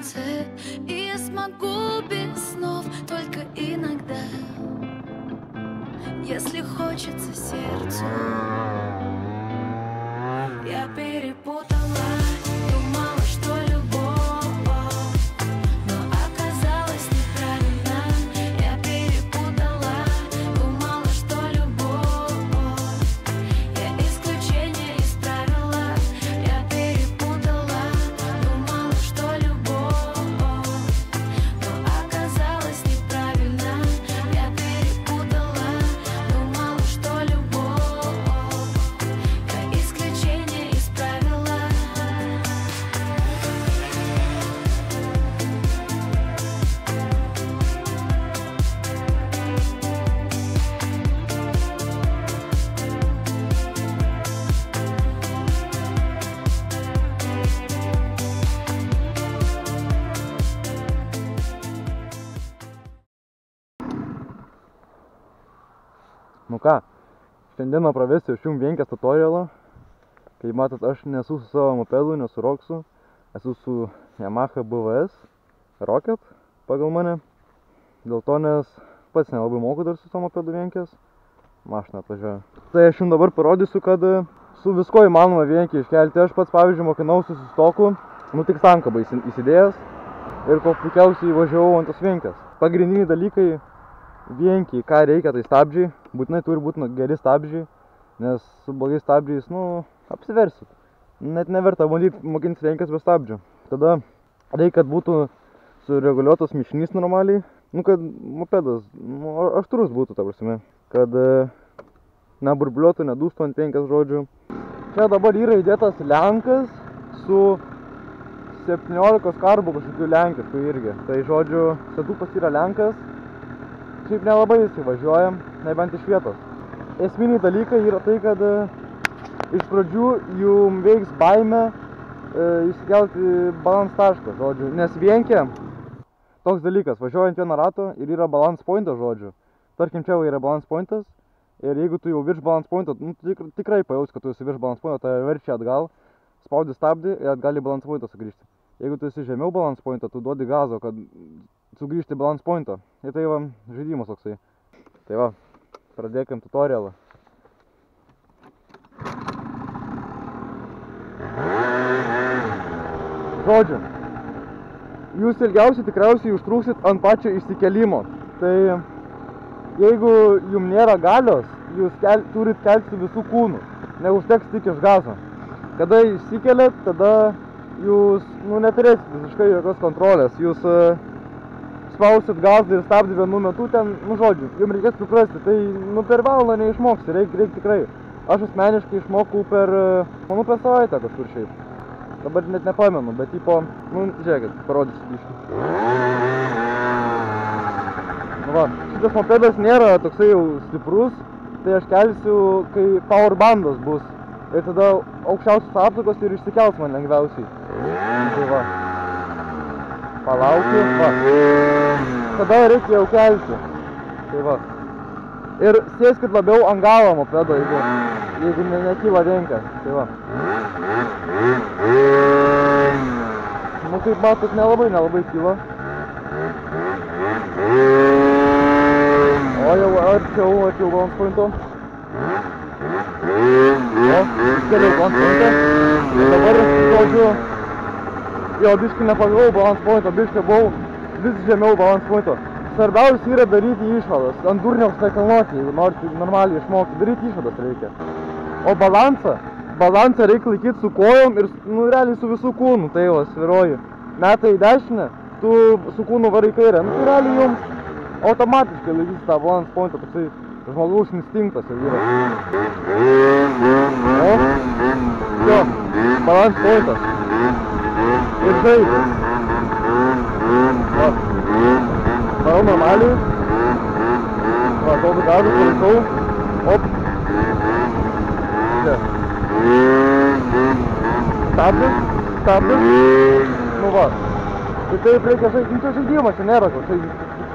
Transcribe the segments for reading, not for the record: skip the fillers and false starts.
конце, и я смогу без снов только иногда, если хочется сердцу. Я перепутала, думала, что любовь, но оказалось неправильно. Я перепутала, думала, что любовь, я исключение из правила. Я перепутала, думала, что любовь, но оказалось неправильно. Я перепутала, думала, что любовь, я исключение из правила. Nu ką, šiandieną pravesiu aš jums vienkės tutorialą. Kaip matot, aš nesu su savo mopedu, nesu Roksu. Esu su Yamaha BVS Rocket pagal mane. Dėl to, nes pats nelabai moku dar su savo mopedu vienkės. Mašina atvažiuoja. Tai aš jums dabar parodysiu, kad su visko įmanoma vienkį iškelti. Aš pats, pavyzdžiui, mokinausi su stoku, nu tik stankabą įsidėjęs. Ir ko puikiausiai važiavau ant tos vienkės. Pagrindiniai dalykai vienkį, ką reikia, tai stabdžiai. Būtinai turi būti geri stabdžiai, nes su blogais stabdžiais, nu, apsiversit. Net neverta bandyti mokintis vienkės be stabdžių. Tada reikia, kad būtų sureguliuotas mišinys normaliai. Nu, kad mopedas, nu, aštrus būtų, ta prasme. Kad neburbliuotų, nedūstų ant vienkės, žodžiu. Čia dabar yra įdėtas lenkas su 17 karbų kažkokių lenkiškų irgi. Tai, žodžiu, setupas yra lenkas. Šiaip nelabai jisai važiuoja, nebent iš vietos. Esminiai dalykai yra tai, kad iš pradžių jums veiks baimė įsikelti balans tašką, žodžiu. Nes vienkė, toks dalykas, važiuojant vieną ratą ir yra balans pointas, žodžiu. Tarkim, čia yra balans pointas ir jeigu tu jau virš balans pointo, nu, tikrai pajaus, kad tu esi virš balans pointo, tai verčia atgal, spaudi stabdį ir atgal į balans pointą sugrįžti. Jeigu tu esi žemiau balans pointo, tu duodi gazo, kad sugrįžti balans pointo. Ir tai va, žaidimas toksai. Tai va, pradėkim tutorialą. Žodžiu, jūs ilgiausiai tikriausiai užtruksit ant pačio išsikelimo. Tai jeigu jums nėra galios, jūs turit kelti visų kūnų. Neužteks tik iš gazo. Kada išsikeliat, tada jūs neturėsit visiškai jokios kontrolės. Jūs spausit gazą ir stabdį vienu metu ten, žodžiu, jums reikės priprasti, tai per valandą neišmoksi, reikia tikrai. Aš asmeniškai išmokau per savaitę kažkur šiaip. Dabar net nepamenu, bet žiūrėkit, parodysiu biškį. Nu va, šitas mopedas nėra toksai jau stiprus, tai aš kelsiu, kai power bandas bus. Ir tada aukščiausios apsaugos ir išsikels man lengviausiai. Tai va. Palaukiu, va. Tada reikia jau kelti. Tai va. Ir sėskit labiau ant galo mopedo, jeigu nekyla vienkės. Tai va. Nu, kaip matot, nelabai kyla. O jau arčiau balans pointo. O, iškeliau balans pointą. Dabar, žodžiu, jo, biškį nepagavau balans pointo, biškį buvau vis žemiau balans pointo. Svarbiausia yra daryti išvadas, ant durniaus nekalnuoti, jeigu norite normaliai išmokti, daryti išvadas reikia. O balansą reikia laikyti su kojom ir, realiai su visų kūnų, tai va, sviruoji. Metai į dešinę, tu su kūnu varai kairę, tai realiai jums automatiškai laikysi tą balans pointą, toksai žmogaus instinktas jau yra. O, jo, balans pointas. Ir žaidė. Va, varau normaliai. Va, tokį gazą palaikau. Op. Čia. Stabdis. Nu va. Tai taip reikia žaisti. Čia žaidimas, čia nėra kažkoks.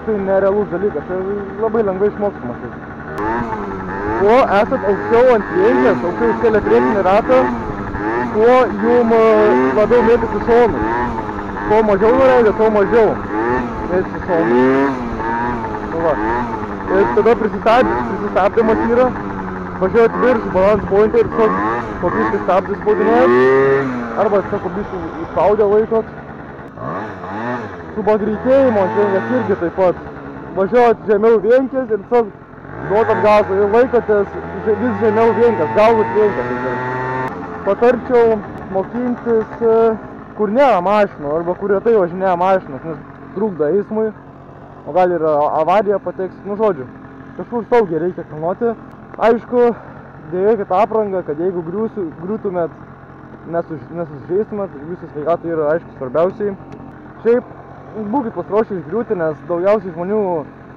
Tai nerealus dalykas. Tai labai lengvai išmokstamas. Kuo esat aukščiau ant vienkės, aukščiau iškelia priekinį ratą, kuo jum labiau mėtys į šonus. kuo mažiau nuleidžia, tuo mažiau. Eis į šoną. Nu va. Ir tada prisistabdymas yra. Važiuojat virš balance pointą ir tiesiog po biškį stabdį spaudinėjat. Arba tiesiog po biškį įspaudę laikot. Su pagreitėjimu ant vienkės irgi taip pat. Važiuojat žemiau vienkės ir tiesiog duodat gazą ir laikotės vis žemiau vienkės, galbūt vienkės. Patarčiau mokintis, kur nėra mašinų arba kur retai važinėja mašinos, nes trukdo eismui, o gal ir avarija pateks, nu žodžiu, kažkur saugiai reikia kilnoti. Aišku, dėvėkit aprangą, kad jeigu griūtumėt, nesužeistumėt, jūsų sveikatai yra aišku svarbiausiai. Šiaip, būkit pasiruošę išgriūti, nes daugiausiai žmonių,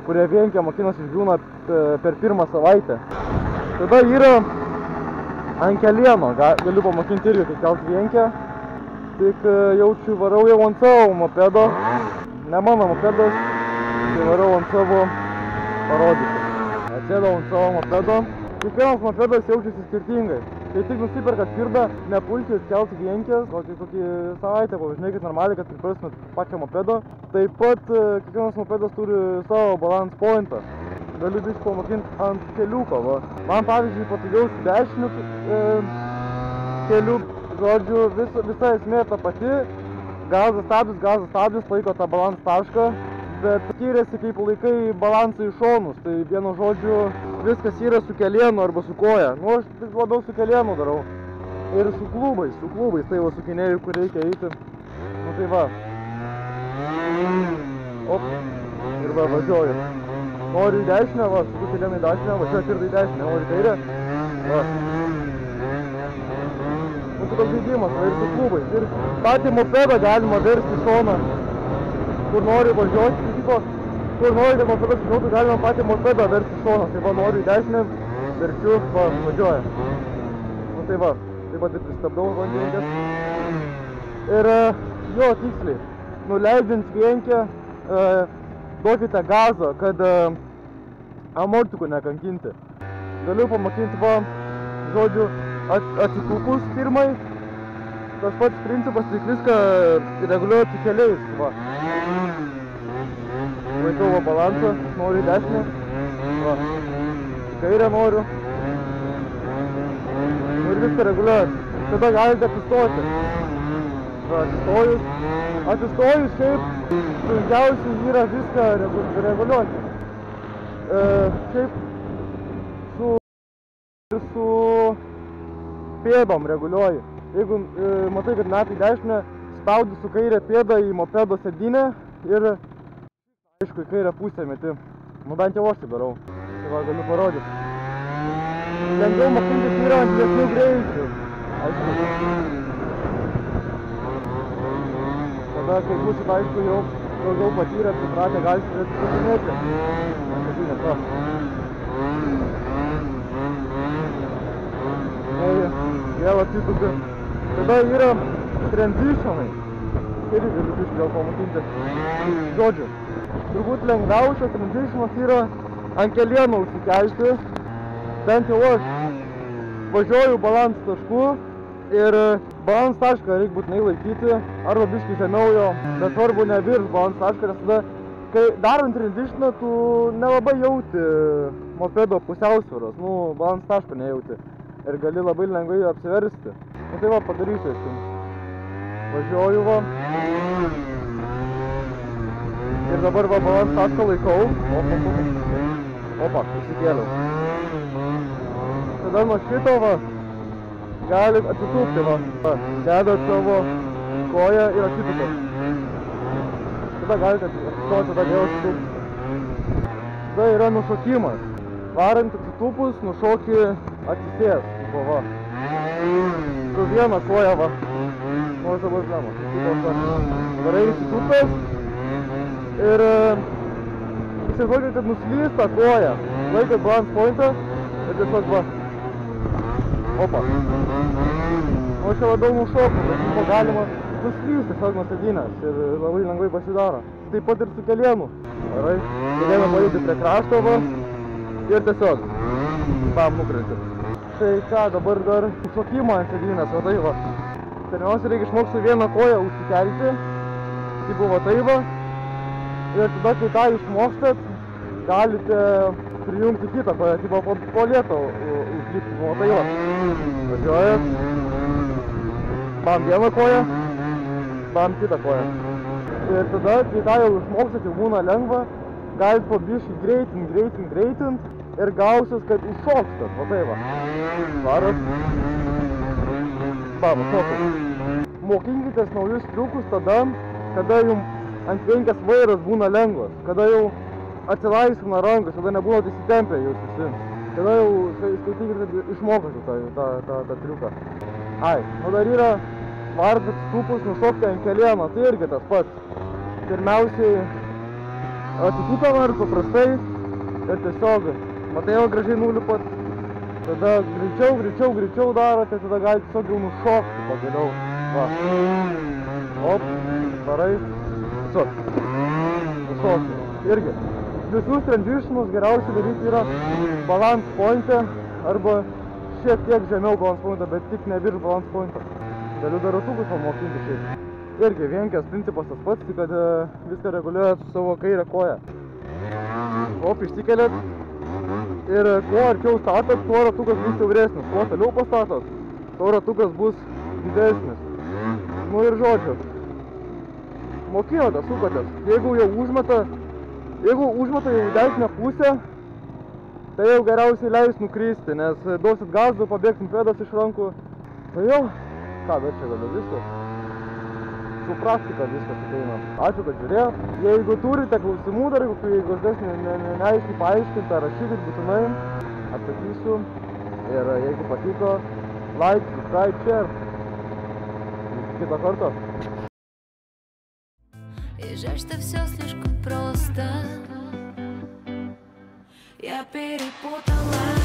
kurie vienkę mokinasi išgriūna per pirmą savaitę. Tada yra ant kelieno, galiu pamokinti irgi, kai kelt vienkę. Tik jaučiu varau jau ant savo mopedo, ne mano mopedas, tai varau ant savo parodyti. Atsėdau ant savo mopedo. Kiekvienas mopedas jaučiasi skirtingai. Kai tik nusiperkat firdą, nepulkit kelt vienkės, kokį savaitę pavažinėkit normaliai, kad priprastumėt pačią mopedo. Taip pat kiekvienas mopedas turi savo balance pointą. Galiu biškį pamokinti ant keliuko, va. Man pavyzdžiui patogiau su dešiniu keliu, žodžiu, visa esmė ta pati. Gazas stabdis, laiko tą balance tašką. Bet skiriasi kaip laikai balansą į šonus, tai vienu žodžiu viskas yra su kelienu arba su koja. Nu, aš labiau su kelienu darau. Ir su klubais, tai va sukinėjau, kur reikia eiti. Nu tai va. Op. Ir va, važiuoju. Noriu į dešinę, va, su kelienu į dešinę, važiuoju ir į dešinę, noriu į kairę. Va. Nu, tai toks žaidimas, va, ir su klubais. Ir patį mopedą galima versti į šoną. Kur nori važiuoti, kur nori, kad mopedas važiuotų, galima patį mopedą versti į šoną. Tai va, noriu į dešinę, verčiu, va, važiuoja. Nu tai va, taip pat ir pristabdau ant vienkės. Ir jo, tiksliai, nuleidžiant vienkę, duokite gazą, kad amortikų nekankinti. Galiu pamokinti, va, žodžiu, atsitūpus pirmai. Tas pats principas, tik viską reguliuoti keliais, va. Laikau va balansą, noriu į dešinę, va. Į kairę noriu. Ir viską reguliuoti. Tada galite atsistoti. Va, atsistojus šiaip sunkiausiai yra viską reguliuoti. Šiaip su pėdom reguliuoji. Jeigu matai, kad metai dešinę, spaudi su kairė pėdą į mopedo sėdynę ir aišku, į kairę pusę meti. Nu bent jau aš tai darau. Tai va, galiu parodyti. Lengviau mokintis yra ant didesnių greičių. Aišku. Tada, kai būsit, aišku, jau daugiau patyrę, pripratę, galite atsiprašinėti. Sėdynės, va. Vėl atsitupi. Tada yra transitionai. Ir galiu biškį gal pamokinti. Žodžiu, turbūt lengviausias transitionas yra ant kelieno užsikelti. Bent jau aš važiuoju balans tašku ir balans tašką reikia būtinai laikyti arba biškį žemiau jo, bet svarbu ne virš balans tašką, nes tada, kai darant transitioną, tu nelabai jauti mopedo pusiausvyros, nu, balans taško nejauti. Ir gali labai lengvai apsiversti. Nu tai va, padarysiu aš jums. Važiuoju va. Ir dabar va balans tašką laikau. Opa, įsikėliau. Tada nuo šito va, galit atsitūpti va. Dedat savo koją ir atsitūpat. Tada galite atsitūpti, tada vėl atsitūpti. Tada yra nušokimas. Varant atsitūpus, nušoki atsisės, va. Su viena koja, va. Nors dabar žema. Dabar eini atsitūpęs ir įsivaizduokit, kad nuslysta koja. Laikot balance pointą ir tiesiog va. Opa. O čia labiau nušokų, bet galima nuslysti tiesiog nuo sėdynės ir labai lengvai pasidaro. Taip pat ir su kelienu. Gerai. Kelieną pajūti prie krašto, va. Ir tiesiog tam nukrentit. Tai ką, dabar dar šokimą ant sėdynės, va tai va. Pirmiausia, reikia išmokti su vieną koją užsikelti tai buvo tai va. Ir tada, kai tą išmokstat, galite prijungti kitą koją, tipo po lėto užlipti, buvo tai va. Važiuojat, bam vieną koją, bam kitą koją. Ir tada, kai tą jau išmokstat, jau būna lengva, galite po biškį greitint ir gausis, kad iššokstat, va tai va. Varas. Bam, šokas. Mokinkitės naujus triukus tada, kada jums ant vienkės vairas būna lengvas, kada jau atsilaisvina rankas, kada nebūnat įsitempę jūs visi. Kada jau skaitykit, kad išmokote tą triuką. Ai, nu dar yra vardat stupus nušokti ant kelėno, tai irgi tas pats. Pirmiausiai atsitūpę varat paprastai ir tiesiog, matai jau gražiai nulipat. Tada greičiau darote, tada galite tiesiog jau nušokti pagaliau. Va. Op, varai. Tiesiog. Nušokti. Irgi. Visus transitionus geriausiai daryti yra balance pointe arba šiek tiek žemiau balance pointe, bet tik ne virš balance pointe. Galiu dar ratukus pamokinti šiaip. Irgi vienkės principas tas pats, tik kad viską reguliuojat su savo kairę koją. Op, išsikeliat. Ir kuo arčiau statot, tuo ratukas bus siauresnis. Kuo toliau pastatot, tuo ratukas bus didesnis. Nu ir žodžiu. Mokinote, sukotės. Jeigu užmeta jau dešinę pusę, tai jau geriausiai leis nukristi, nes duosit gazą, pabėgsim pėdas iš rankų. Tai jau, ką dar čia galiu viskas. Su praktika viskas ateina. Ačiū, kad žiūrėjot. Jeigu turite klausimų dar, jeigu kažkas neaiškiai paaiškinta, rašykit būtinai, atsakysiu. Ir jeigu patiko, like, subscribe, share. Iki kito karto. И жаль, что все слишком просто. Я перепутала.